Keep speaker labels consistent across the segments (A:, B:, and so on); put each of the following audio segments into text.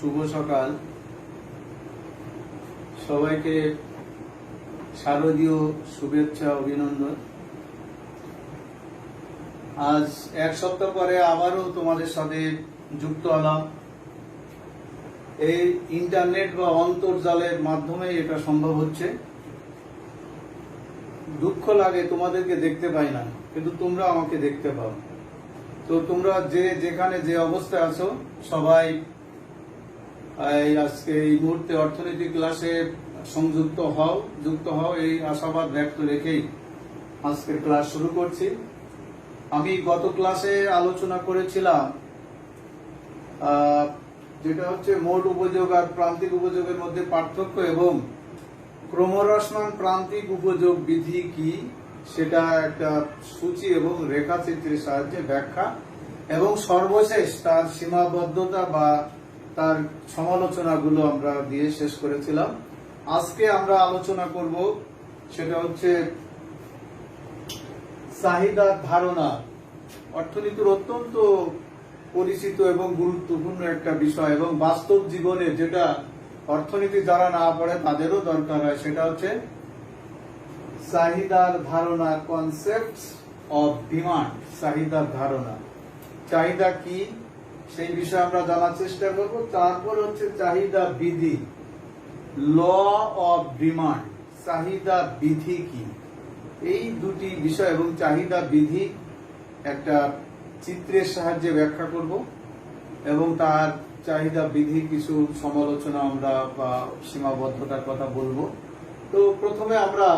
A: শুভ সকাল সবাইকে শারদীয় শুভেচ্ছা অভিনন্দন। আজ এক সপ্তাহ পরে আবারও তোমাদের সাথে যুক্ত হলাম। এই ইন্টারনেট বা অন্তর্জালের মাধ্যমে এটা সম্ভব হচ্ছে। দুঃখ লাগে তোমাদেরকে দেখতে পাই না, কিন্তু তোমরা আমাকে দেখতে পাও। তো তোমরা যেখানে যে অবস্থায় আছো সবাই আজকে এই মুহূর্তে অর্থনীতি ক্লাসে যুক্ত হও এই আশাবাদ ব্যক্ত রেখেই আজকের ক্লাস শুরু করছি। আমি গত ক্লাসে আলোচনা করেছিলাম যেটা হচ্ছে মোট উপযোগ আর প্রান্তিক উপযোগের মধ্যে পার্থক্য এবং ক্রমহ্রাসমান প্রান্তিক উপযোগ বিধি কি সেটা একটা সূচি এবং রেখাচিত্রের সাহায্যে ব্যাখ্যা এবং সর্বশেষ তার সীমাবদ্ধতা বা তার সমালোচনাগুলো আমরা দিয়ে শেষ করেছিলাম। আজকে আমরা আলোচনা করব সেটা হচ্ছে চাহিদার ধারণা। অর্থনীতির অত্যন্ত পরিচিত এবং গুরুত্বপূর্ণ একটা বিষয় এবং বাস্তব জীবনে যেটা অর্থনীতি যারা না পড়ে তাদেরও দরকার হয়, সেটা হচ্ছে চাহিদার ধারণা, কনসেপ্টস অফ ডিমান্ড। চাহিদার ধারণা, চাহিদা কি সেই বিষয়ে আমরা জানার চেষ্টা করব। তারপর হচ্ছে চাহিদা বিধি, ল অফ ডিমান্ড। চাহিদা বিধি কি, এই দুটি বিষয় এবং চাহিদা বিধি একটা চিত্রের সাহায্যে ব্যাখ্যা করব এবং তার চাহিদা বিধি কিছু সমালোচনা আমরা বা সীমাবদ্ধতার কথা বলবো। তো প্রথমে আমরা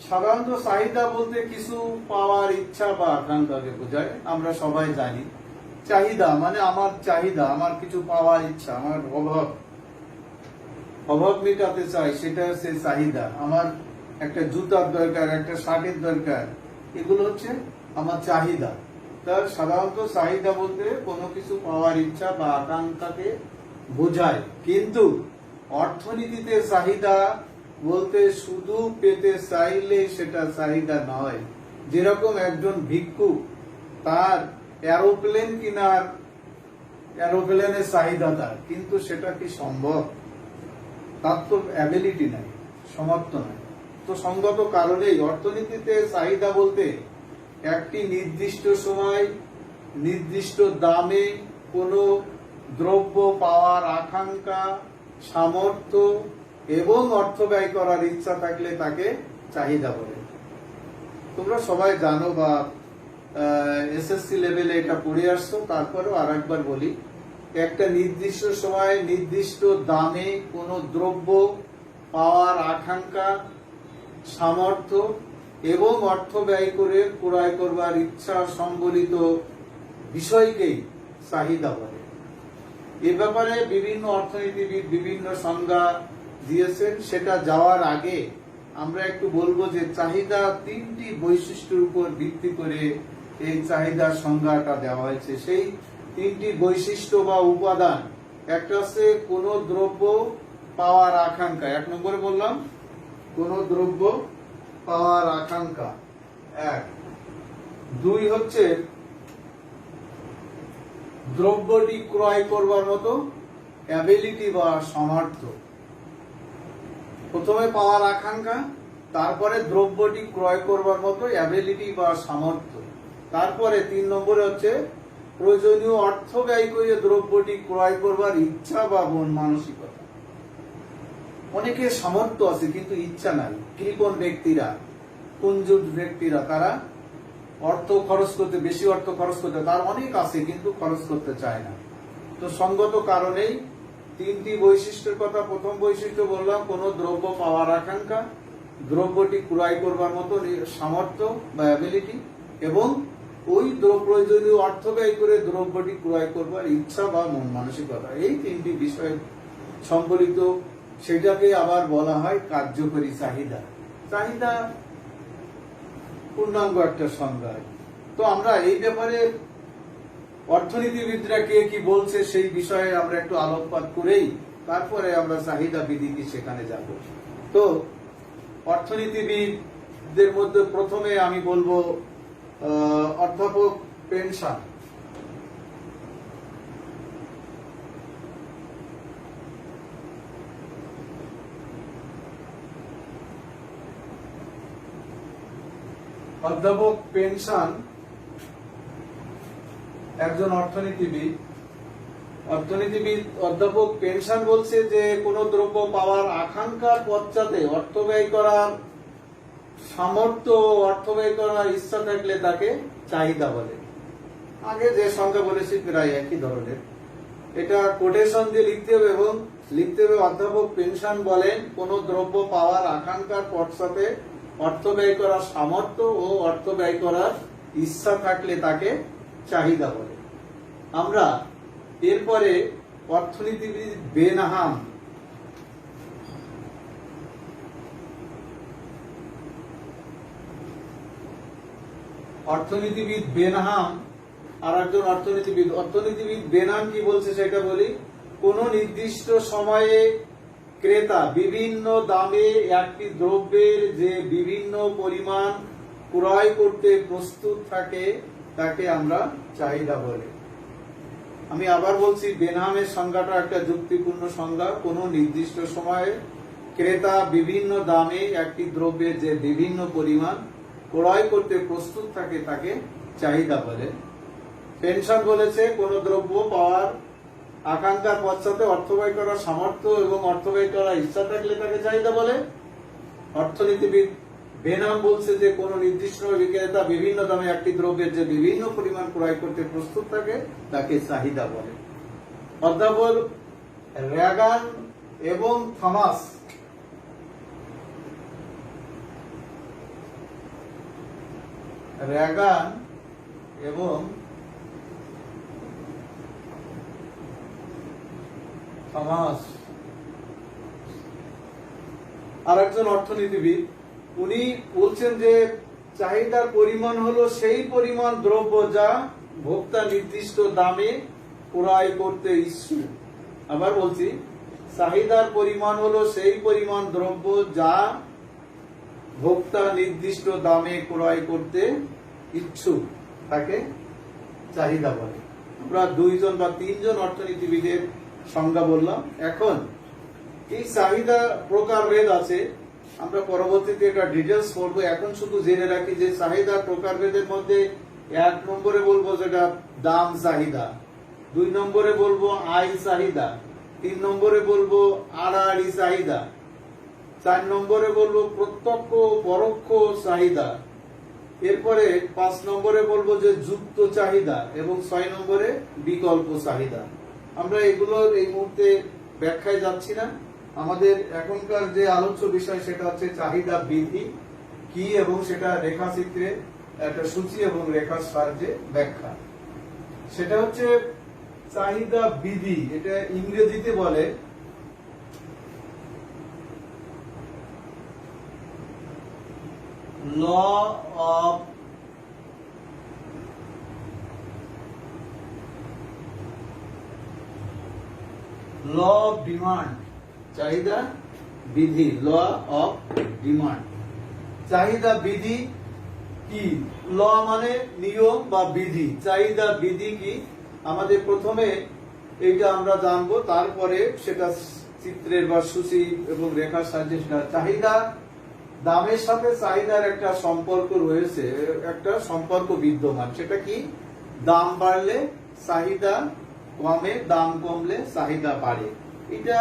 A: সাধারণত চাহিদা বলতে কিছু পাওয়ার ইচ্ছা বা আকাঙ্ক্ষাকে বোঝায়। আমরা সবাই জানি চাহিদা মানে আমার চাহিদা, আমার কিছু পাওয়ার ইচ্ছা, আমার অভাব মেটাতে চাই, সেটা হচ্ছে চাহিদা। আমার একটা জুতার দরকার, একটা শার্টের দরকার, এগুলো হচ্ছে আমার চাহিদা। তার সাধারণত চাহিদা বলতে কোনো কিছু পাওয়ার ইচ্ছা বা আকাঙ্ক্ষাকে বোঝায়। কিন্তু অর্থনীতিতে চাহিদা বলতে শুধু পেতে চাইলে সেটা চাহিদা নয়। যেরকম একজন ভিক্ষুক তার এরোপ্লেন কিনার, এরোপ্লেনের চাহিদা তার, কিন্তু সেটা কি সম্ভব? তার তো অ্যাবিলিটি নাই, সমর্থ নাই। তো সঙ্গত কারণেই অর্থনীতিতে চাহিদা বলতে একটি নির্দিষ্ট সময় নির্দিষ্ট দামে কোনো দ্রব্য পাওয়ার আকাঙ্ক্ষা, সামর্থ্য এবং অর্থ ব্যয় করার ইচ্ছা থাকলে তাকে চাহিদা বলে। তোমরা সবাই জানো বা এসএসসি লেভেলে এটা পড়ে আসছো, তারপরেও আর একবার বলি, একটা নির্দিষ্ট সময় নির্দিষ্ট দামে কোনো দ্রব্য পাওয়ার আকাঙ্ক্ষা, সামর্থ্য এবং অর্থ ব্যয় করে ক্রয় করবার ইচ্ছা সম্বলিত বিষয়কেই চাহিদা বলে। এ ব্যাপারে বিভিন্ন অর্থনীতিবিদ বিভিন্ন সংজ্ঞা দিয়েছেন। সেটা যাওয়ার আগে আমরা একটু বলবো যে চাহিদা তিনটি বৈশিষ্ট্যের উপর ভিত্তি করে এই চাহিদার সংজ্ঞাটা দেওয়া হয়েছে। সেই তিনটি বৈশিষ্ট্য বা উপাদান, একটা হচ্ছে কোন দ্রব্য পাওয়ার আকাঙ্ক্ষা, এক নম্বরে বললাম কোন দ্রব্য পাওয়ার আকাঙ্ক্ষা, এক। দুই হচ্ছে দ্রব্যটি ক্রয় করবার মতো অ্যাবিলিটি বা সামর্থ্য। প্রথমে পাওয়ার আকাঙ্ক্ষা, তারপরে দ্রব্যটি ক্রয় করবার মতো অ্যাবিলিটি বা সামর্থ্য, তারপরে তিন নম্বরে হচ্ছে প্রয়োজনীয় অর্থ ব্যয় করে দ্রব্যটি ক্রয় করবার ইচ্ছা বা মন মানসিকতা। অনেকের সামর্থ্য আছে কিন্তু ইচ্ছা নাই। কৃপণ ব্যক্তিরা, কুঞ্জুট ব্যক্তিরা, তারা অর্থ খরচ করতে, বেশি অর্থ খরচ করতে, তার অনেক আছে কিন্তু খরচ করতে চায় না। তো সঙ্গত কারণেই তিনটি বৈশিষ্ট্যের কথা। প্রথম বৈশিষ্ট্য বললাম কোন দ্রব্য পাওয়ার আকাঙ্ক্ষা, দ্রব্যটি ক্রয় করবার মতো সামর্থ্য বা অ্যাবিলিটি, এবং ওই প্রয়োজনীয় অর্থ ব্যয় করে দ্রব্যটি ক্রয় করবার ইচ্ছা বা মন মানসিকতা। এই তিনটি বিষয় সম্বলিত, সেটাকে আবার বলা হয় কার্যকরী চাহিদা। চাহিদা পূর্ণাঙ্গ একটা সংজ্ঞা। তো আমরা এই ব্যাপারে অর্থনীতিবিদরা কে কি বলছে সেই বিষয়ে আমরা একটু আলোকপাত করেই তারপরে আমরা চাহিদা বিধি কি সেখানে যাব। তো অর্থনীতিবিদদের মধ্যে প্রথমে আমি বলবো অধ্যাপক পেনশন। অধ্যাপক পেনশন একজন অর্থনীতিবিদ। অধ্যাপক পেনশন বলছে যে কোনো দ্রব্য পাওয়ার আকাঙ্ক্ষার পশ্চাতে অর্থ ব্যয় করার সামর্থ্য, অর্থ ব্যয় করার ইচ্ছা থাকলে তাকে চাহিদা বলে। আগে যে সংজ্ঞা বলেছি প্রায় একই ধরনের। এটা কোটেশন দিয়ে লিখতে হবে এবং লিখতে হবে অধ্যাপক পেনশন বলেন কোন দ্রব্য পাওয়ার আকাঙ্ক্ষার পশ্চাতে অর্থ ব্যয় করার সামর্থ্য ও অর্থ ব্যয় করার ইচ্ছা থাকলে তাকে চাহিদা বলে। আমরা এরপরে অর্থনীতিবিদ বেনহাম আর একজন অর্থনীতিবিদ বেনহাম কি বলছে সেটা বলি। কোন নির্দিষ্ট সময়ে ক্রেতা বিভিন্ন দামে একটি দ্রব্যের যে বিভিন্ন পরিমাণ ক্রয় করতে প্রস্তুত থাকে তাকে আমরা চাহিদা বলি। আমি আবার বলছি, বেনহামের সংজ্ঞাটা একটা যুক্তিপূর্ণ সংজ্ঞা। কোন নির্দিষ্ট সময়ে ক্রেতা বিভিন্ন দামে একটি দ্রব্যের যে বিভিন্ন পরিমাণ ক্রয় করতে প্রস্তুত থাকে তাকে চাহিদা বলে। পেনশন বলেছে কোন দ্রব্য পাওয়ার আকাঙ্ক্ষার পশ্চাতে অর্থ ব্যয় করার সামর্থ্য এবং অর্থ ব্যয় করার ইচ্ছা থাকলে তাকে চাহিদা বলে। অর্থনীতিবিদ বেনহাম বলছে যে কোন নির্দিষ্ট বিক্রেতা বিভিন্ন দামে একটি দ্রব্যের যে বিভিন্ন পরিমাণ ক্রয় করতে প্রস্তুত থাকে তাকে চাহিদা বলে। অধ্যাপক র্যাগান এবং থমাস আর একজন অর্থনীতিবিদ, উনি বলছেন যে চাহিদার পরিমাণ হলো সেই পরিমাণ দ্রব্য যা ভোক্তা নির্দিষ্ট দামে ক্রয় করতে ইচ্ছুক। আবার বলছি, চাহিদার পরিমাণ হলো সেই পরিমাণ দ্রব্য যা ভোক্তা নির্দিষ্ট দামে ক্রয় করতে ইচ্ছুক তাকে চাহিদা বলে। আমরা 2 বা 3 অর্থনীতিবিদের সংজ্ঞা বললাম। এখন এই চাহিদা প্রকারভেদ আছে, আমরা পরবর্তীতে এটা ডিটেলস পড়বো। এখন শুধু জেনে রাখি যে চাহিদা প্রকারভেদের মধ্যে 1 নম্বরে বলবো যেটা দাম চাহিদা, 2 নম্বরে বলবো আয় চাহিদা, 3 নম্বরে বলবো আড়াআড়ি চাহিদা, 4 নম্বরে বলবো প্রত্যক্ষ পরোক্ষ চাহিদা, এরপরে 5 নম্বরে বলবো যে যুক্ত চাহিদা এবং 6 নম্বরে বিকল্প চাহিদা। আমরা এগুলো এই মুহূর্তে ব্যাখ্যায় যাচ্ছি না। আমাদের এখনকার যে আলোচ্য বিষয় সেটা হচ্ছে চাহিদা বিধি কি এবং সেটা রেখাচিত্রে একটা সূচি এবং রেখার সাহায্যে ব্যাখ্যা। সেটা হচ্ছে চাহিদা বিধি, এটা ইংরেজিতে বলে ল অফ ডিমান্ড। চাহিদা বিধি, ল অফ ডিমান্ড। চাহিদা বিধি কি? ল মানে নিয়ম বা বিধি। চাহিদা বিধি কি আমাদের প্রথমে এইটা আমরা জানবো, তারপরে সেটা চিত্রের বা সূচি এবং রেখার সাহায্যে সেটা চাহিদা দামের সাথে চাহিদার একটা সম্পর্ক রয়েছে, একটা সম্পর্ক বিদ্যমান। সেটা কি? দাম বাড়লে চাহিদা কমে, দাম কমলে চাহিদা বাড়ে। এটা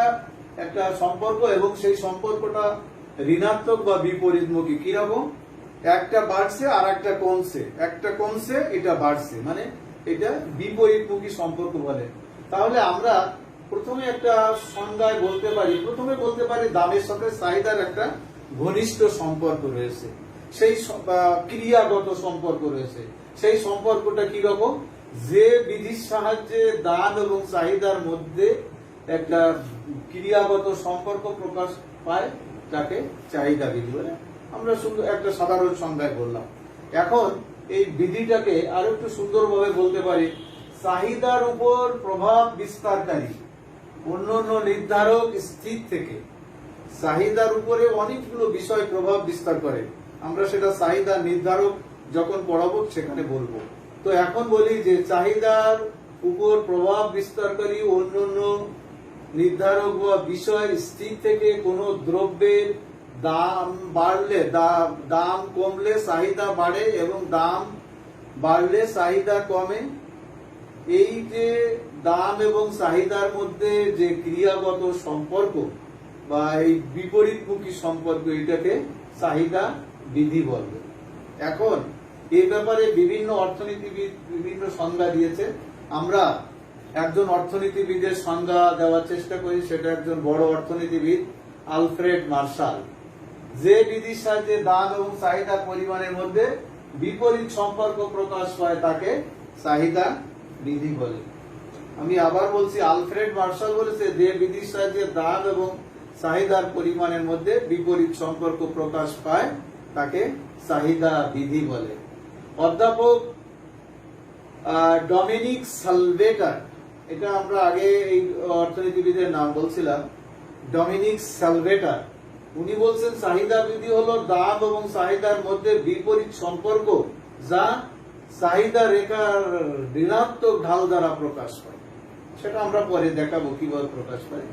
A: একটা সম্পর্ক এবং সেই সম্পর্কটা ঋণাত্মক বা বিপরীতমুখী। কিরকম? একটা বাড়ছে আর একটা কমছে, একটা কমছে এটা বাড়ছে, মানে এটা বিপরীতমুখী সম্পর্ক বলে। তাহলে আমরা প্রথমে একটা সংজ্ঞায় বলতে পারি দামের সাথে চাহিদার একটা ঘনিষ্ঠ সম্পর্ক রয়েছে, সেই ক্রিয়াগত সম্পর্ক রয়েছে। সেই সম্পর্কটা কি রকম? যে বিধির সাহায্যে দাম এবং চাহিদার মধ্যে একটা ক্রিয়াগত সম্পর্ক প্রকাশ পায় তাকে চাহিদা বিধি বলে। আমরা সুন্দর একটা সাধারণ সংজ্ঞায় বললাম। এখন এই বিধিটাকে আরো একটু সুন্দরভাবে বলতে পারি, চাহিদার উপর প্রভাব বিস্তারকারী অন্যান্য নির্ধারক স্থির থেকে। চাহিদার উপরে অনেকগুলো বিষয় প্রভাব বিস্তার করে, আমরা সেটা চাহিদা নির্ধারক যখন পড়াবো সেখানে বলবো। তো এখন বলি যে চাহিদার উপর প্রভাব বিস্তারকারী অন্যান্য নির্ধারক বা বিষয় স্থির থেকে কোন দ্রব্যের দাম বাড়লে দাম কমলে চাহিদা বাড়ে এবং দাম বাড়লে চাহিদা কমে। এই যে দাম এবং চাহিদার মধ্যে যে ক্রিয়াগত সম্পর্ক বা এই বিপরীতমুখী সম্পর্ক, এটাকে চাহিদা বিধি বলবে। এখন এই ব্যাপারে বিভিন্ন অর্থনীতিবিদ বিভিন্ন সংজ্ঞা দিয়েছে। আমরা একজন অর্থনীতিবিদের সংজ্ঞা দেওয়ার চেষ্টা করি, সেটা একজন বড় অর্থনীতিবিদ আলফ্রেড মার্শাল। যে বিধির সাহায্যে দাম এবং চাহিদার পরিমাণের মধ্যে বিপরীত সম্পর্ক প্রকাশ পায় তাকে চাহিদা বিধি বলে। আমি আবার বলছি, আলফ্রেড মার্শাল বলেছে যে বিধির সাহায্যে দাম এবং চাহিদার পরিমাণের মধ্যে বিপরীত সম্পর্ক প্রকাশ পায় তাকে চাহিদা বিধি বলে। অধ্যাপক ডমিনিক সালভেটার, এটা আমরা আগে এই অর্থনীতিবিদের নাম বলছিলাম, ডমিনিক সালভেটার, উনি বলছেন চাহিদা বিধি হলো দাম এবং চাহিদার মধ্যে বিপরীত সম্পর্ক যা চাহিদা রেখার ঋণাত্মক ঢাল দ্বারা প্রকাশ পায়। সেটা আমরা পরে দেখাবো কিভাবে প্রকাশ পায়।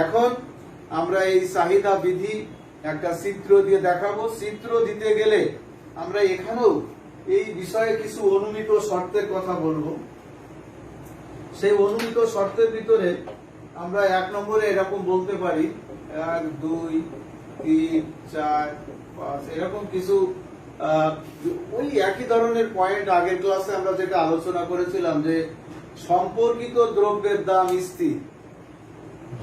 A: এখন আমরা এই চাহিদা বিধি একটা চিত্র দিয়ে দেখাবো। চিত্র দিতে গেলে আমরা এখানেও এই বিষয়ে কিছু অনুমিত শর্তের কথা বলবো। সেই অনুমিত শর্তের ভিতরে আমরা 1 নম্বরে এরকম বলতে পারি 1 2 3 4 5 এরকম কিছু ওই একই ধরনের পয়েন্ট আগের ক্লাসে আমরা যেটা আলোচনা করেছিলাম যে সম্পর্কিত দ্রব্যের দাম স্থির,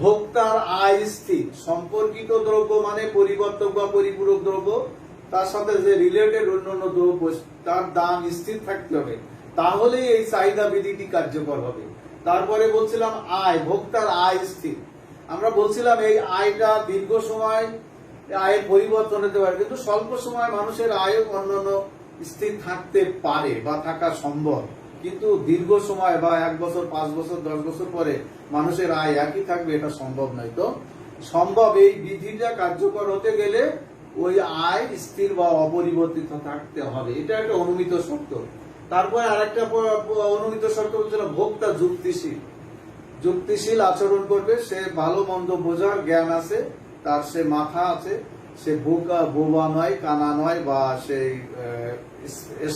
A: ভোক্তার আয় স্থির। সম্পর্কিত দ্রব্য মানে পরিবর্তক বা পরিপূরক দ্রব্য, তার সাথে যে রিলেটেড অন্যান্য দ্রব্য, তার দাম স্থির থাকতে হবে, তাহলেই এই চাহিদা বিধিটি কার্যকর হবে। তারপরে বলছিলাম আয়, ভোক্তার আয় স্থির। আমরা বলছিলাম এই আয়টা দীর্ঘ সময় আয়ের পরিবর্তন হতে পারে, কিন্তু স্বল্প সময় মানুষের আয় অন্যান্য স্থির থাকতে পারে বা থাকা সম্ভব, কিন্তু দীর্ঘ সময় বা 1 বছর 5 বছর 10 বছর পরে মানুষের আয় একই থাকবে, এটা সম্ভব নয়। তো সম্ভব এই বিধিটা কার্যকর হতে গেলে ওই আয় স্থির বা অপরিবর্তিত থাকতে হবে, এটা একটা অনুমিত শর্ত। তারপরে আরেকটা অনুমিত শর্ত হচ্ছিল ভোক্তা যুক্তিশীল। যুক্তিশীল আচরণ করবে, সে ভালো মন্দ বোঝার জ্ঞান আছে, তার সে মাথা আছে, সে বোবা নয়, কানা নয়, বা সেই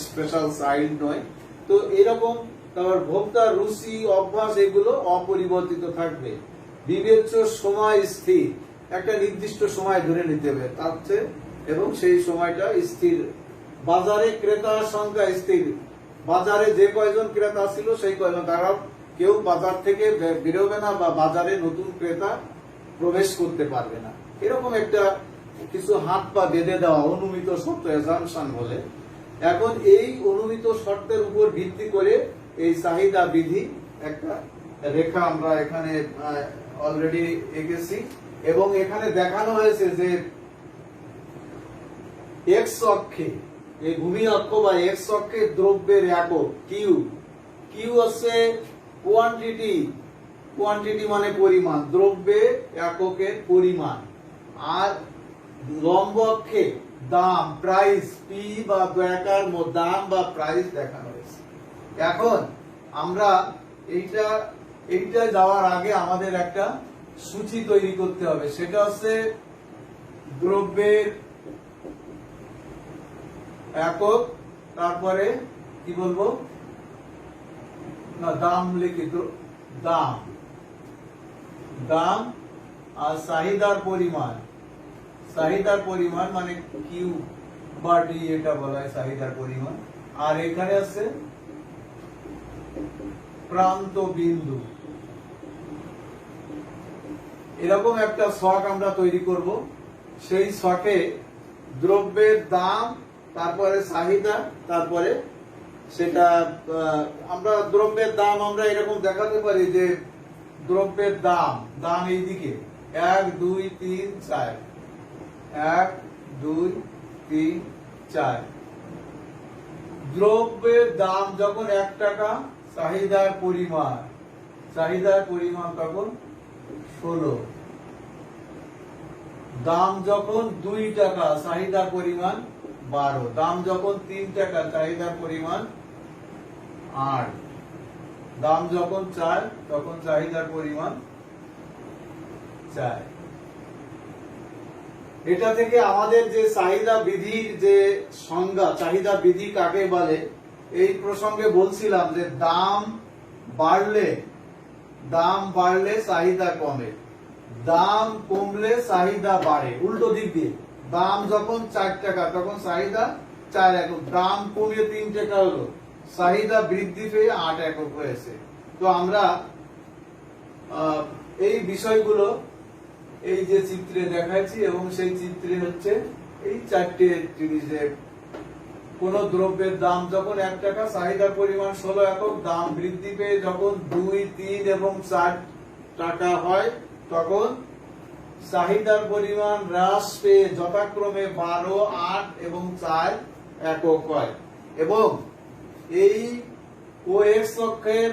A: স্পেশাল চাইল্ড নয়। তো এরকম তারপর ভোক্তার রুচি অভ্যাস এগুলো অপরিবর্তিত থাকবে। বিবেচ্য সময় স্থির, একটা নির্দিষ্ট সময় ধরে নিতে হবে তার চেয়ে, এবং সেই সময়টা স্থির। বাজারে ক্রেতার সংখ্যা স্থির, বাজারে যে কয়জন ক্রেতা ছিল সেই কয়জন, তারা কেউ বাজার থেকে বেরোবে না বা বাজারে নতুন ক্রেতা প্রবেশ করতে পারবে না, এরকম একটা কিছু হাত পা বেঁধে দেওয়া অনুমিত শর্ত, অ্যাজাম্পশন বলে। এখন এই অনুমিত শর্তের উপর ভিত্তি করে এই চাহিদা বিধি একটা রেখা আমরা এখানে অলরেডি এঁকেছি, এবং এখানে দেখানো হয়েছে যে এক্স অক্ষে, এই ভূমি অক্ষ বা এক্স অক্ষে দ্রব্যের একক কিউ, কিউ হচ্ছে কোয়ান্টিটি, কোয়ান্টিটি মানে পরিমাণ, দ্রব্যের এককের পরিমাণ। আর লম্ব অক্ষে দাম, প্রাইস, পি বা দয়াকার দাম বা প্রাইস দেখানো হয়েছে। এখন আমরা এইটা যাওয়ার আগে আমাদের একটা সূচি তৈরি করতে হবে, সেটা হচ্ছে দ্রব্যের একক, তারপরে কি বলবো না দাম লিখি, দাম, দাম আর চাহিদার পরিমাণ, চাহিদার পরিমাণ মানে কিউ বা ডি, এটা বলা হয় চাহিদার পরিমাণ। আর এখানে আছে প্রান্ত বিন্দু। এরকম একটা ছক আমরা তৈরি করব, সেই ছকে দ্রব্যের দাম, তারপরে চাহিদা, তারপরে সেটা আমরা দ্রব্যের দাম আমরা এরকম দেখাতে পারি যে দ্রব্যের দাম, দাম এইদিকে 1 2 3 4, 1 2 3 4। দ্রব্যের দাম যখন 1 টাকা, চাহিদার পরিমাণ, চাহিদার পরিমাণ তখন 16। দাম যখন 2 টাকা, চাহিদার পরিমাণ 12। দাম যখন 3 টাকা, চাহিদার পরিমাণ 8। দাম যখন 4, তখন চাহিদার পরিমাণ 4। এটা থেকে আমাদের যে চাহিদা বিধির যে সংজ্ঞা, চাহিদা বিধি কাকে বলে, এই প্রসঙ্গে বলছিলাম যে দাম বাড়লে চাহিদা কমে, দাম কমলে চাহিদা বাড়ে। উল্টো দিক দিয়ে, দাম যখন 4 টাকা তখন চাহিদা 4 একক, দাম কমে 3 টাকা হলো, চাহিদা বৃদ্ধি পেয়ে 8 একক হয়েছে। তো আমরা এই বিষয়গুলো এই যে চিত্রে দেখাচ্ছি, এবং সেই চিত্রে হচ্ছে এই 4টে জিনিসে কোন দ্রব্যের দাম যখন 1 টাকা, চাহিদার পরিমাণ 16 একক, দাম বৃদ্ধি পেয়ে যখন 2, 3 এবং 4 টাকা হয়, তখন চাহিদার পরিমাণ হ্রাস পেয়ে যথাক্রমে 12, 8 এবং 4 একক হয়। এবং এই OX অক্ষের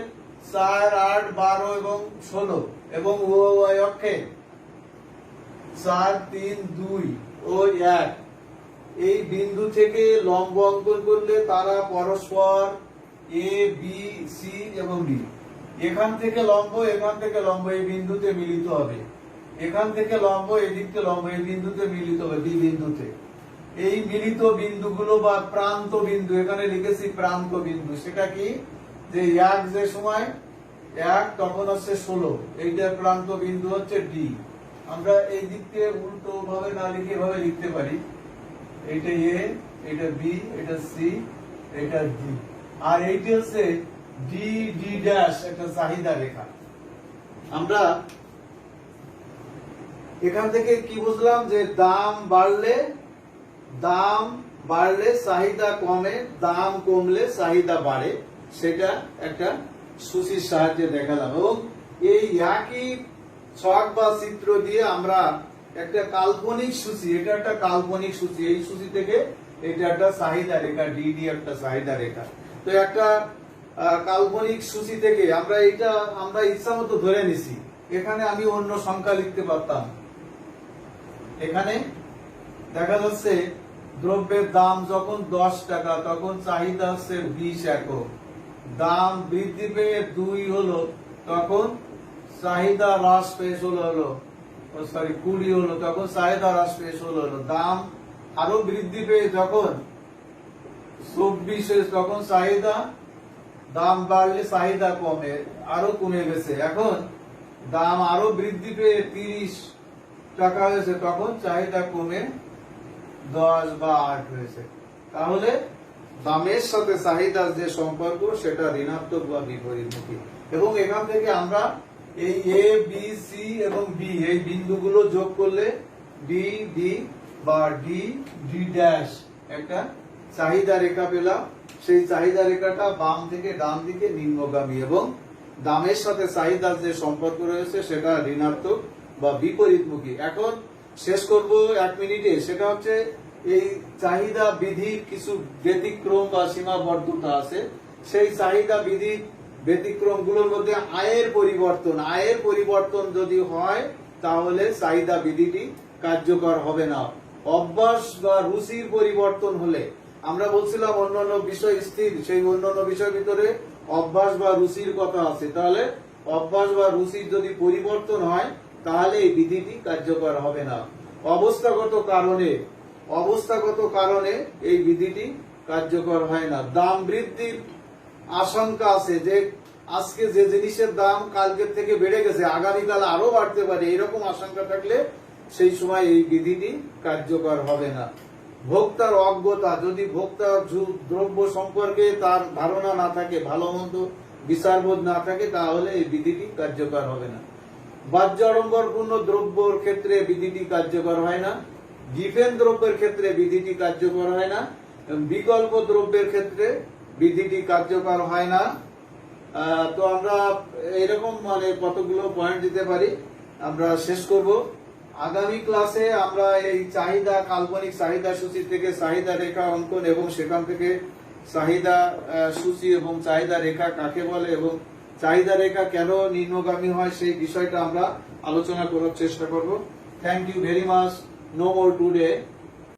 A: 4, 8, 12 এবং 16 এবং OY অক্ষে 4, 3, 2 ও 1 এই বিন্দু থেকে লম্ব অঙ্কন করলে তারা পরস্পর A, B, C এবং D। এখান থেকে লম্ব এই বিন্দুতে মিলিত হবে, এখান থেকে লম্ব এদিকে লম্ব এই বিন্দুতে মিলিত হবে, B বিন্দুতে। এই মিলিত বিন্দুগুলো বা প্রান্ত বিন্দু, এখানে লিখেছি প্রান্ত বিন্দু, সেটা কি, যে 1 যে সময় 1 তখন হচ্ছে 16, এইটার প্রান্ত বিন্দু হচ্ছে D। আমরা এই দিক থেকে উল্টো ভাবে না লিখে ভাবে লিখতে পারি, এটা A, এটা B, এটা C, এটা D, আর এইটা হচ্ছে D, D ড্যাশ, একটা চাহিদা রেখা। আমরা এখান থেকে কি বুঝলাম, যে দাম বাড়লে চাহিদা কমে, দাম কমলে চাহিদা বাড়ে, সেটা একটা সূচির সাহায্যে দেখালাম। এবং এই একই ছক বা চিত্র দিয়ে আমরা একটা কাল্পনিক সূচি, এটা একটা কাল্পনিক সূচি, এই সূচি থেকে এটা একটা চাহিদা রেখা, DD একটা চাহিদা রেখা। তো একটা কাল্পনিক সূচি থেকে আমরা ইচ্ছা মতো ধরে নিছি, এখানে আমি অন্য সংখ্যা লিখতে পারতাম। এখানে দেখা যাচ্ছে দ্রব্যের দাম যখন 10 টাকা তখন চাহিদা হচ্ছে 20 একক, দাম বৃদ্ধি পেয়ে 2 হলো, তখন চাহিদা হ্রাস পেয়ে 20 হলো, তখন চাহিদা হ্রাস পেয়ে 16 হলো, দাম আরো বৃদ্ধি পেয়ে যখন 24, তখন দাম বাড়লে চাহিদা আরো কমে গেছে, এখন দাম আরো বৃদ্ধি পেয়ে 30 টাকা হয়েছে, তখন চাহিদা কমে 10 বা 8 হয়েছে। তাহলে দামের সাথে চাহিদার যে সম্পর্ক, সেটা ঋণাত্মক বা বিপরীতমুখী। এবং এখান থেকে আমরা এই A, B, C এবং D এই বিন্দুগুলো যোগ করলে D, D বা D, D ড্যাশ একটা চাহিদা রেখা পেলাম। সেই চাহিদা রেখাটা বাম থেকে ডান দিকে নিম্নগামী, এবং দামের সাথে চাহিদার যে সম্পর্ক রয়েছে সেটা ঋণাত্মক বা বিপরীতমুখী। এখন শেষ করব 1 মিনিটে, সেটা হচ্ছে এই চাহিদা বিধির কিছু ব্যতিক্রম বা সীমাবদ্ধতা আছে। সেই চাহিদা বিধির ব্যতিক্রম গুলোর মধ্যে আয়ের পরিবর্তন যদি হয়, তাহলে চাহিদা বিধিটি কার্যকর হবে না। অভ্যাস বা রুচির পরিবর্তন হলে, আমরা বলছিলাম অন্যান্য বিষয় স্থির, সেই অন্যান্য বিষয়ের ভিতরে অভ্যাস বা রুচির কথা আছে। তাহলে অভ্যাস বা রুচির যদি পরিবর্তন হয়, তাহলে এই বিধিটি কার্যকর হবে না। অবস্থাগত কারণে এই বিধিটি কার্যকর হয় না। দাম বৃদ্ধির আশঙ্কা আছে, যে আজকে যে জিনিসের দাম কালকের থেকে বেড়ে গেছে, আগামীকাল আরো বাড়তে পারে, এরকম আশঙ্কা থাকলে সেই সময় এই বিধিটি কার্যকর হবে না। ভোক্তার অজ্ঞতা, যদি ভোক্তা দ্রব্য সম্পর্কে তার ধারণা না থাকে, ভালো মন্দ বিচারবোধ না থাকে, তাহলে এই বিধিটি কার্যকর হবে না। বাহ্য আড়ম্বরপূর্ণ দ্রব্যের ক্ষেত্রে বিধিটি কার্যকর হয় না, গিফেন দ্রব্যের ক্ষেত্রে বিধিটি কার্যকর হয় না, বিকল্প দ্রব্যের ক্ষেত্রে বিধিটি কার্যকর হয় না। তো আমরা এরকম কতগুলো পয়েন্ট দিতে পারি। আমরা শেষ করব। আগামী ক্লাসে আমরা এই চাহিদা, কাল্পনিক চাহিদা সূচি থেকে চাহিদা রেখা অঙ্কন, এবং সেখান থেকে চাহিদা সূচি এবং চাহিদা রেখা কাকে বলে, এবং চাহিদা রেখা কেন নিম্নগামী হয়, সেই বিষয়টা আমরা আলোচনা করার চেষ্টা করব। Thank you very much. No more today.